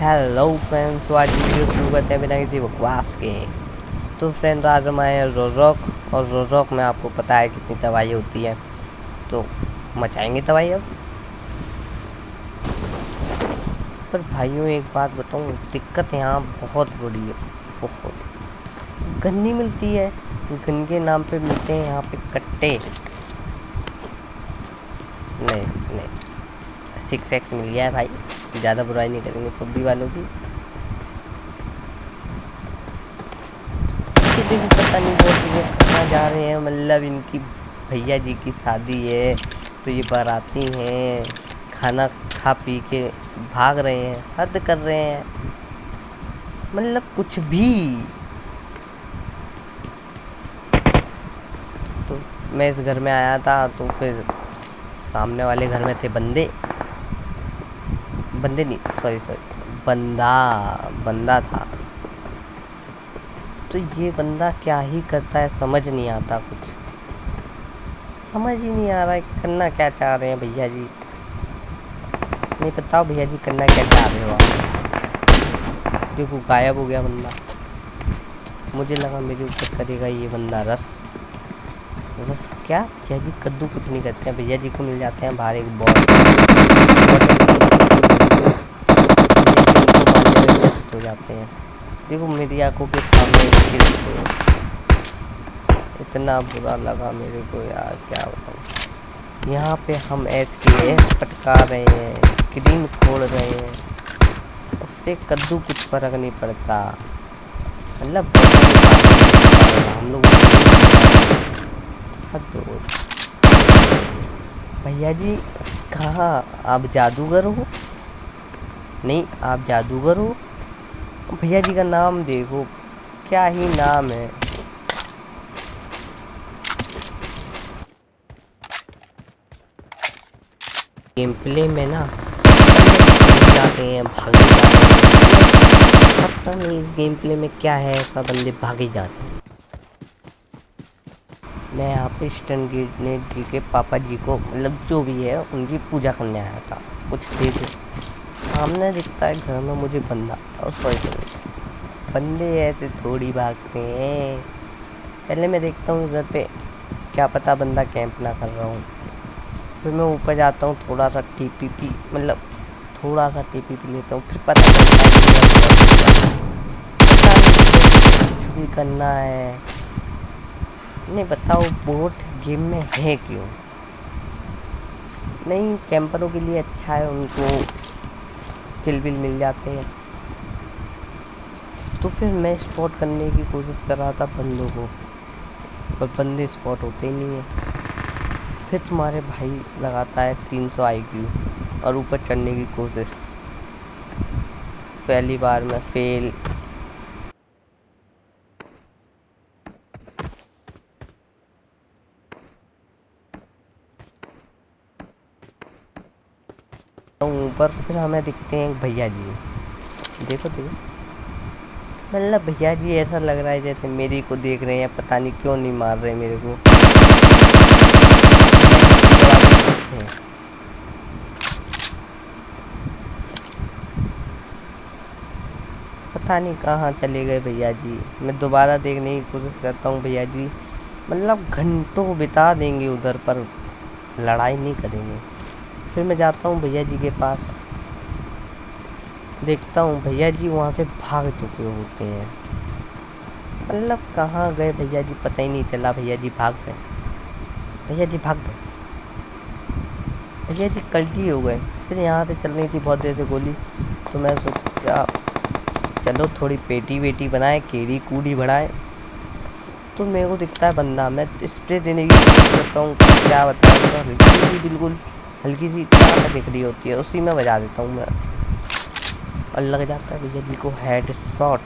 Hello friends, तो आज video शुरू करते हैं बिना किसी बकवास के। तो फ्रेंड, आज हम आए हैं रोज़रॉक, और रोज़रॉक में आपको पता है कितनी तबाही होती है, तो मचाएंगे तबाही अब। पर भाइयों एक बात बताऊं, दिक्कत यहाँ बहुत बड़ी है, बहुत। गन नहीं मिलती है, गन के नाम पे मिलते हैं यहाँ पे कट्टे। नहीं नहीं, 6x मिल गया है भाई, ज़्यादा बुराई नहीं करेंगे पबजी वालों की। देखो पता नहीं बहुत ये कहाँ जा रहे हैं, मतलब इनकी भैया जी की शादी है तो ये बाराती हैं, खाना खा पी के भाग रहे हैं, हद कर रहे हैं, मतलब कुछ भी। तो मैं इस घर में आया था तो फिर सामने वाले घर में थे बंदे नहीं, सॉरी बंदा था। तो ये बंदा क्या ही करता है समझ नहीं आता, कुछ समझ ही नहीं आ रहा है करना क्या चाह रहे हैं भैया जी। नहीं बताओ भैया जी, करना क्या चाह रहे हो आप। देखो गायब हो गया बंदा, मुझे लगा मेरे ऊपर करेगा ये बंदा रस क्या। भैया जी कद्दू कुछ नहीं करते हैं, भैया जी को मिल जाते हैं बाहर एक बॉल हो जाते हैं। देखो मेरी आंखों के सामने इतना बुरा लगा मेरे को यार, क्या बताऊँ। यहाँ पे हम SKS पटका रहे हैं, स्क्रीन फोड़ रहे हैं, उससे कद्दू कुछ फर्क नहीं पड़ता, मतलब हम लोग भैया जी कहाँ, आप जादूगर हो? नहीं आप जादूगर हो? भैया जी का नाम देखो, क्या ही नाम है। गेम प्ले में ना जाते हैं, भागे जाते हैं, पता नहीं इस गेम प्ले में क्या है, ऐसा बंदे भागे जाते हैं। मैं यहाँ पे स्टन ग्रेनेड जी के पापा जी को, मतलब जो भी है उनकी पूजा करने आया था। कुछ देखो सामने दिखता है घर में मुझे बंदा, और सॉरी बंदे ऐसे थोड़ी भागते हैं। पहले मैं देखता हूँ घर पे, क्या पता बंदा कैंप ना कर रहा हूँ। फिर मैं ऊपर जाता हूँ, थोड़ा सा TPP मतलब थोड़ा सा TPP लेता हूँ, फिर पता चलता है कुछ भी करना है। नहीं बताओ बोट गेम में है क्यों? नहीं कैंपरों के लिए अच्छा है, उनको किल बिल मिल जाते हैं। तो फिर मैं स्पॉट करने की कोशिश कर रहा था बंदों को, पर बंदे स्पॉट होते ही नहीं है। फिर तुम्हारे भाई लगाता है 300 IQ और ऊपर चढ़ने की कोशिश, पहली बार में फेल। ऊपर फिर हमें दिखते हैं भैया जी, देखो मतलब भैया जी ऐसा लग रहा है जैसे मेरी को देख रहे हैं, पता नहीं क्यों नहीं मार रहे मेरे को। पता नहीं कहाँ चले गए भैया जी। मैं दोबारा देखने की कोशिश करता हूँ, भैया जी मतलब घंटों बिता देंगे उधर पर लड़ाई नहीं करेंगे। फिर मैं जाता हूँ भैया जी के पास, देखता हूँ भैया जी वहाँ से भाग चुके होते हैं, मतलब कहाँ गए भैया जी पता ही नहीं चला। भैया जी भाग गए, भैया जी भाग गए, भैया जी कल्टी हो गए। फिर यहाँ से चल रही थी बहुत देर से गोली, तो मैं सोचा चलो थोड़ी पेटी वेटी बनाए, केड़ी कूड़ी बढ़ाए। तो मेरे को दिखता है बंदा, मैं स्प्रे देने की कोशिश करता हूँ, क्या बताऊँ, तो हल्की सी बिल्कुल हल्की सी ताकत दिख रही होती है, उसी में बजा देता हूँ मैं, और लग जाता है भैया जी को हेड शॉट।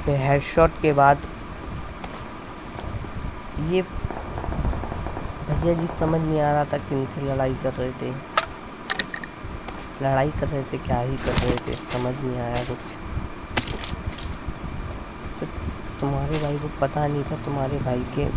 फिर हेड शॉट के बाद ये भैया जी समझ नहीं आ रहा था किन से लड़ाई कर रहे थे, क्या ही कर रहे थे, समझ नहीं आया कुछ। तो तुम्हारे भाई को पता नहीं था, तुम्हारे भाई के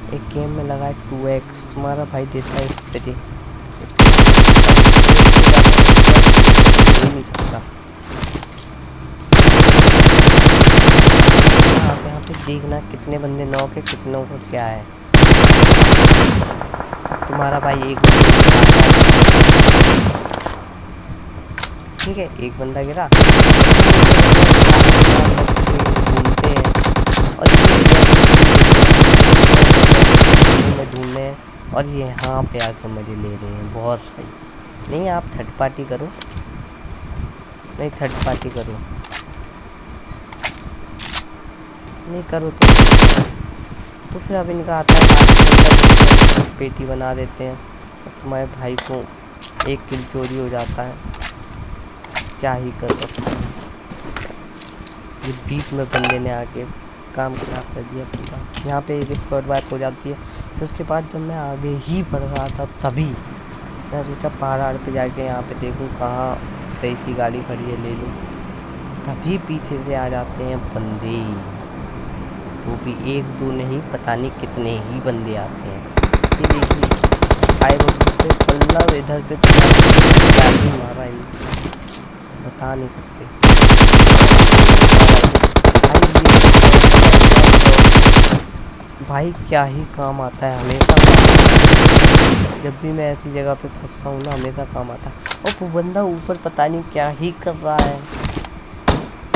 एक गेम में लगा है 2x, तुम्हारा भाई देता है स्प्रे, देखना कितने बंदे नॉक है, कितनों को क्या है। तुम्हारा भाई एक ठीक है, एक बंदा गिरा, घूमते हैं और में ढूंढने और ये यहाँ पे आकर मजे ले रहे हैं। बहुत सही। नहीं आप थर्ड पार्टी करो, नहीं थर्ड पार्टी करो, नहीं करो तो फिर अब इनका आता है पेटी बना देते हैं और तुम्हारे भाई को एक किल चोरी हो जाता है। क्या ही कर सकते हैं, ये बीच में बंदे ने आके काम खराब कर दिया पूरा। यहाँ पे एक स्क्वाड वाइप हो जाती है। फिर उसके बाद जब मैं आगे ही बढ़ रहा था तभी मैं सोचा पहाड़ पे जाके यहाँ पे देखूँ कहाँ सही सी गाड़ी खड़ी है, ले लूँ। तभी पीछे से आ जाते हैं बंदे, वो भी एक दो नहीं पता नहीं कितने ही बंदे आते हैं। ये देखिए आए वो से मतलब इधर पे तो क्या ही मारा ही बता नहीं सकते। भाई क्या ही काम आता है हमेशा, जब भी मैं ऐसी जगह पे फंसता हूँ ना हमेशा काम आता है। और वो बंदा ऊपर पता नहीं क्या ही कर रहा है,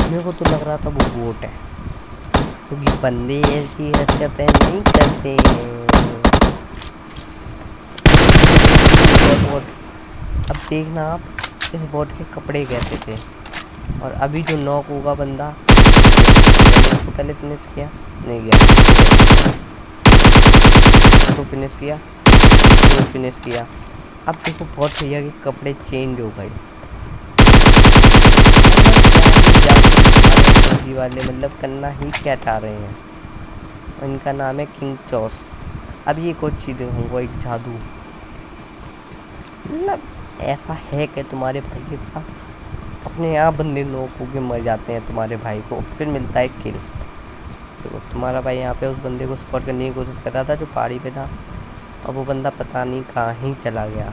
मेरे को तो लग रहा था वो बोट है, क्योंकि बंदे ऐसी हरकतें नहीं करते हैं। अब देखना आप, इस बोट के कपड़े कैसे थे। और अभी जो नॉक होगा बंदा, इसको पहले फिनिश किया, नहीं गया तो फिनिश किया, तो फिनिश किया। अब देखो बहुत भैया के कपड़े चेंज हो गए वाले, मतलब करना ही क्या चाह रहे हैं। इनका नाम है किंग चॉस। अब ये कुछ चीज़ देखूँगा, एक जादू, मतलब ऐसा है कि तुम्हारे भाई के पास अपने आप बंदे नोक होके मर जाते हैं तुम्हारे भाई को, फिर मिलता है किल। तो तुम्हारा भाई यहाँ पे उस बंदे को स्पॉट करने की कोशिश कर रहा था जो पहाड़ी पे था, और वो बंदा पता नहीं कहाँ ही चला गया।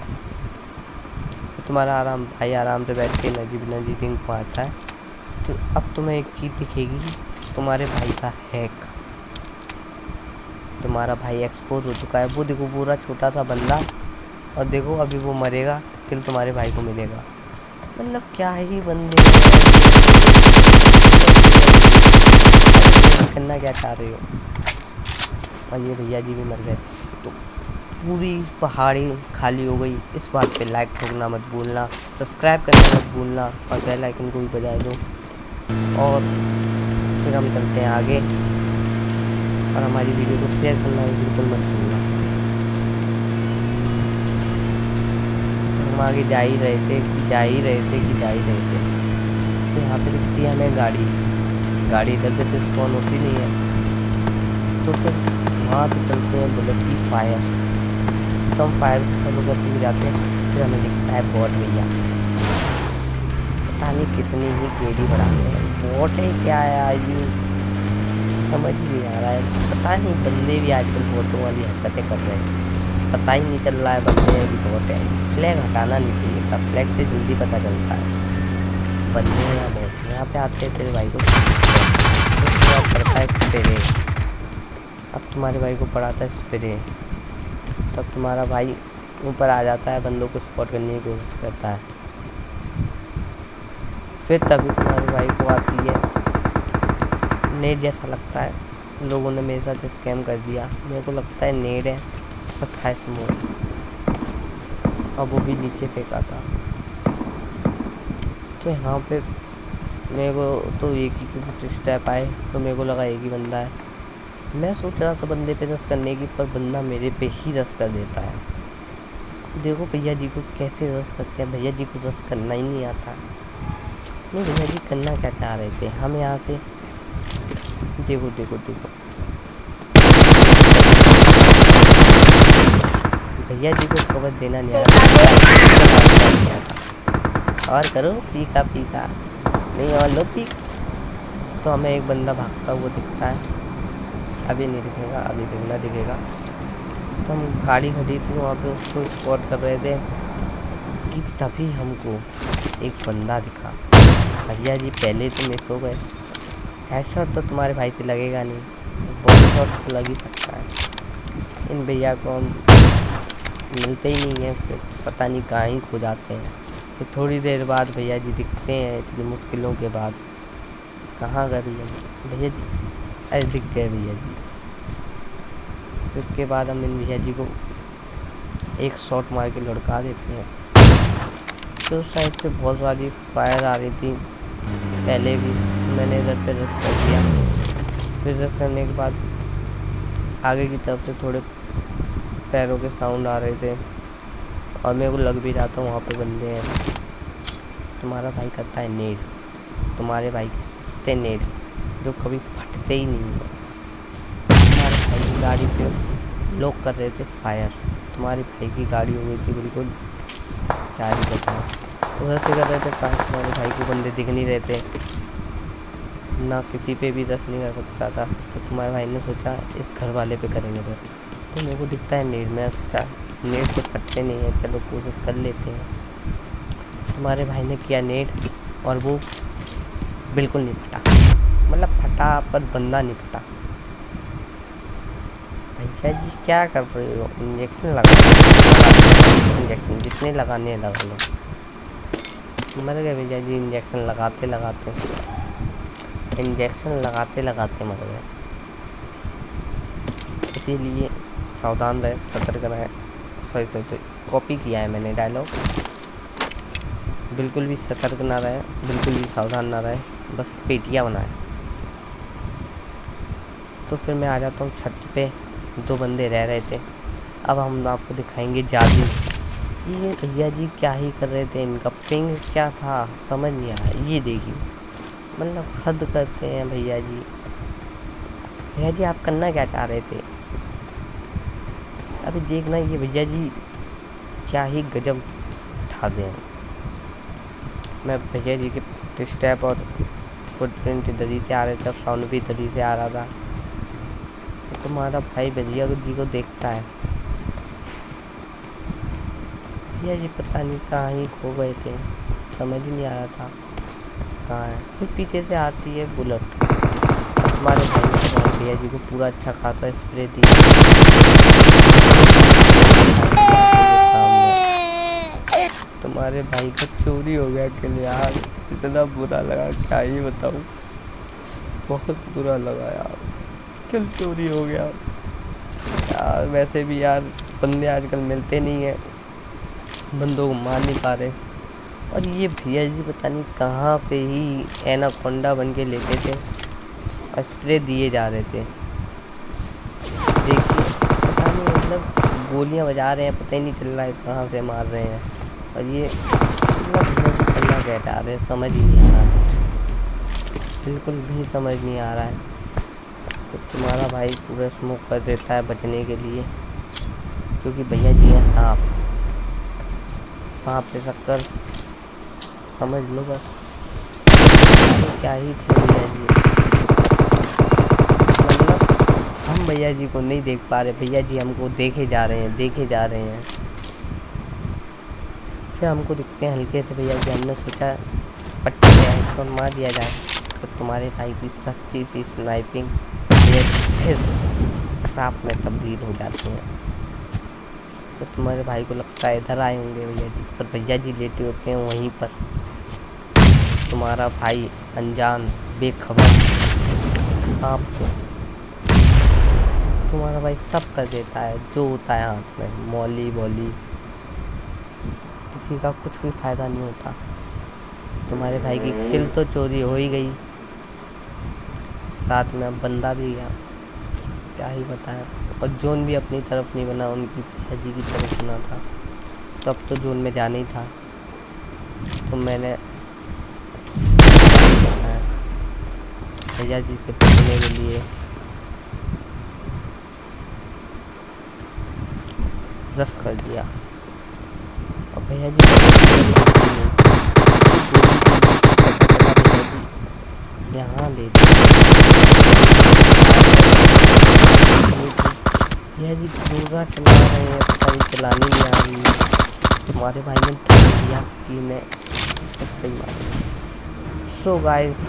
तो तुम्हारा भाई आराम से बैठ के नजी रिंग मारता है। तो अब तुम्हें एक चीज़ दिखेगी, तुम्हारे भाई का हैक। तुम्हारा भाई एक्सपोज हो चुका है, वो देखो पूरा छोटा सा बंदा, और देखो अभी वो मरेगा, किल तुम्हारे भाई को मिलेगा। मतलब क्या ही बंदे करना क्या चाह रहे हो। और ये भैया जी भी मर गए, तो पूरी पहाड़ी खाली हो गई। इस बात पे लाइक ठोकना मत भूलना, सब्सक्राइब करना मत भूलना, और बेल आइकन को भी बजा दो। और फिर हम चलते हैं आगे, और हमारी वीडियो को शेयर करना भी बिल्कुल मत भूलना। हम आगे जा ही रहे थे। तो यहाँ पे दिखती है हमें गाड़ी इधर पे तो स्पॉन होती नहीं है, तो फिर वहाँ पे चलते हैं बुलेट की फायर। तो हम फायर फॉलो करते हुए जाते हैं, फिर हमें दिखता है बॉट भैया, पता नहीं कितनी ही गेड़ी बढ़ाते हैं। बॉट है क्या है आज, समझ नहीं आ रहा है। पता नहीं बंदे भी आजकल बॉटों वाली हरकतें कर रहे हैं, पता ही नहीं चल रहा है बंदे हैं कि बॉट है। फ्लैग हटाना नहीं चाहिए था, फ्लैग से जल्दी पता चलता है बंदे हैं या बॉट। यहाँ पे आते हैं तेरे भाई को पड़ता है स्प्रे। अब तुम्हारे भाई को पड़ाता है स्प्रे, तब तुम्हारा भाई ऊपर आ जाता है, बंदों को स्पॉट करने की कोशिश करता है। फिर तभी तुम्हारे भाई को आती है नेट, जैसा लगता है लोगों ने मेरे साथ स्कैम कर दिया। मेरे को लगता है नेट है, पता है स्मोक, और वो भी नीचे फेंका था। तो यहाँ पे मेरे को तो एक ही छोटे स्टेप आए, तो मेरे को लगा एक ही बंदा है। मैं सोच रहा था बंदे पे रश करने की, पर बंदा मेरे पे ही रश कर देता है। देखो भैया जी को कैसे रश करते हैं, भैया जी को रश करना ही नहीं आता। नहीं भैया जी करना क्या चाह रहे थे, हम यहाँ से देखो भैया जी को कवर देना नहीं आता। और करो पीका नहीं, और लो पीक। तो हमें एक बंदा भागता हुआ दिखता है, अभी नहीं दिखेगा, अभी दिखेगा। तो हम गाड़ी खड़ी थी वहाँ पे, उसको स्पॉट कर रहे थे कि तभी हमको एक बंदा दिखा। भैया जी पहले तो मिस हो गए, हेडशॉट तो तुम्हारे भाई से लगेगा नहीं, बॉडी शॉट तो लग ही सकता है। इन भैया को हम मिलते ही नहीं है, फिर पता नहीं कहाँ ही खो जाते हैं। फिर थोड़ी देर बाद भैया जी दिखते हैं, इतनी मुश्किलों के बाद। कहाँ गए भैया जी? भैया जी अरे दिख गए भैया जी। फिर उसके बाद हम इन भैया जी को एक शॉट मार के लुढ़का देते हैं। तो उस साइड से बहुत सारी फायर आ रही थी पहले भी, मैंने इधर पे रश कर दिया। फिर रश करने के बाद आगे की तरफ से थोड़े पैरों के साउंड आ रहे थे और मेरे को लग भी रहा था वहाँ पे बंदे हैं। तुम्हारा भाई करता है नेड, तुम्हारे भाई के सस्ते नेड जो कभी फटते ही नहीं है। तुम्हारे भाई की गाड़ी पे लोग कर रहे थे फायर, तुम्हारे भाई की गाड़ी हो गई थी बिल्कुल क्या ही बताऊँ। उधर से कर रहे थे फायर, तुम्हारे भाई को बंदे दिख नहीं रहे थे, ना किसी पे भी रस नहीं कर सकता था। तो तुम्हारे भाई ने सोचा इस घर वाले पे करेंगे रस। तो मेरे को दिखता है नेट, मैं सोचा नेट तो फटते नहीं है, चलो कोशिश कर लेते हैं। तुम्हारे भाई ने किया नेट और वो बिल्कुल नहीं फटा, मतलब फटा पर बंदा नहीं फटा। भैया जी क्या कर रहे हो? इंजेक्शन लगा, इंजेक्शन जितने लगाने लगा लो। मर गए भैया जी इंजेक्शन लगाते लगाते, इंजेक्शन लगाते लगाते मर गए। इसीलिए सावधान रहे, सतर्क रहे। सॉरी कॉपी किया है मैंने डायलॉग। बिल्कुल भी सतर्क ना रहे, बिल्कुल भी सावधान ना रहे, बस पेटियाँ बनाए। तो फिर मैं आ जाता हूँ छत पे, दो बंदे रह रहे थे। अब हम आपको दिखाएंगे जादू। ये भैया जी क्या ही कर रहे थे, इनका पिंग क्या था समझ नहीं आया। ये देखिए मतलब हद करते हैं भैया जी। भैया जी आप करना क्या चाह रहे थे? अभी देखना ये भैया जी क्या ही गजब उठा दें। मैं भैया जी के स्टेप और फुटप्रिंट इधर ही से आ रहे थे, साउंड भी इधर ही से आ रहा था। तो तुम्हारा भाई भैया जी को देखता है, भैया जी पता नहीं कहाँ ही खो गए थे, समझ ही नहीं आ रहा था कहाँ है। फिर पीछे से आती है बुलेट। तुम्हारे भाई ने भैया जी को पूरा अच्छा खासा स्प्रे दिया। तुम्हारे भाई का चोरी हो गया कि यार, इतना बुरा लगा क्या ही बताऊँ, बहुत बुरा लगा यार। किल चोरी हो गया यार। वैसे भी यार बंदे आजकल मिलते नहीं हैं, बंदों को मार नहीं पा रहे। और ये भैया जी पता नहीं कहाँ से ही एनाकोंडा बन के लेते थे और स्प्रे दिए जा रहे थे। देखिए पता नहीं मतलब गोलियां बजा रहे हैं, पता ही नहीं चल रहा है कहाँ से मार रहे हैं। और ये मतलब करना क्या चाह रहे हैं समझ ही नहीं आ रहा कुछ, बिल्कुल भी समझ नहीं आ रहा है। तो तुम्हारा भाई पूरा स्मोक कर देता है बचने के लिए, क्योंकि भैया जी हैं सांप, सांप से टक्कर समझ लो बस। क्या ही थे भैया जी, मतलब हम भैया जी को नहीं देख पा रहे, भैया जी हमको देखे जा रहे हैं, देखे जा रहे हैं। फिर हमको दिखते हैं हल्के से भैया जी, हमने सोचा पट्टी है तो मार दिया जाए। तो तुम्हारे भाई की सस्ती सी स्नाइपिंग भैया जी फिर सांप में तब्दील हो जाते हैं। तो तुम्हारे भाई को लगता है इधर आए होंगे भैया जी, पर भैया जी लेटे होते हैं वहीं पर। तुम्हारा भाई अनजान बेखबर सांप से तुम्हारा भाई सब कर देता है जो होता है हाथ में, मौली बॉली, किसी का कुछ भी फ़ायदा नहीं होता। तुम्हारे भाई की किल तो चोरी हो ही गई, साथ में बंदा भी गया, क्या ही बताया। और जोन भी अपनी तरफ नहीं बना, उनकी भैया जी की तरफ बना था। तो अब तो जोन में जाना ही था, तो मैंने भैया जी से पूछने के लिए रश कर दिया। और भैया जी यहाँ ले भैया जी पूरा चला रहे हैं, पता नहीं चलानी नहीं आ रही है। तुम्हारे भाई ने ठान दिया कि मैं इस पे मारूंगा। सो गाइस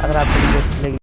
अगर आपको वीडियो अच्छी लगी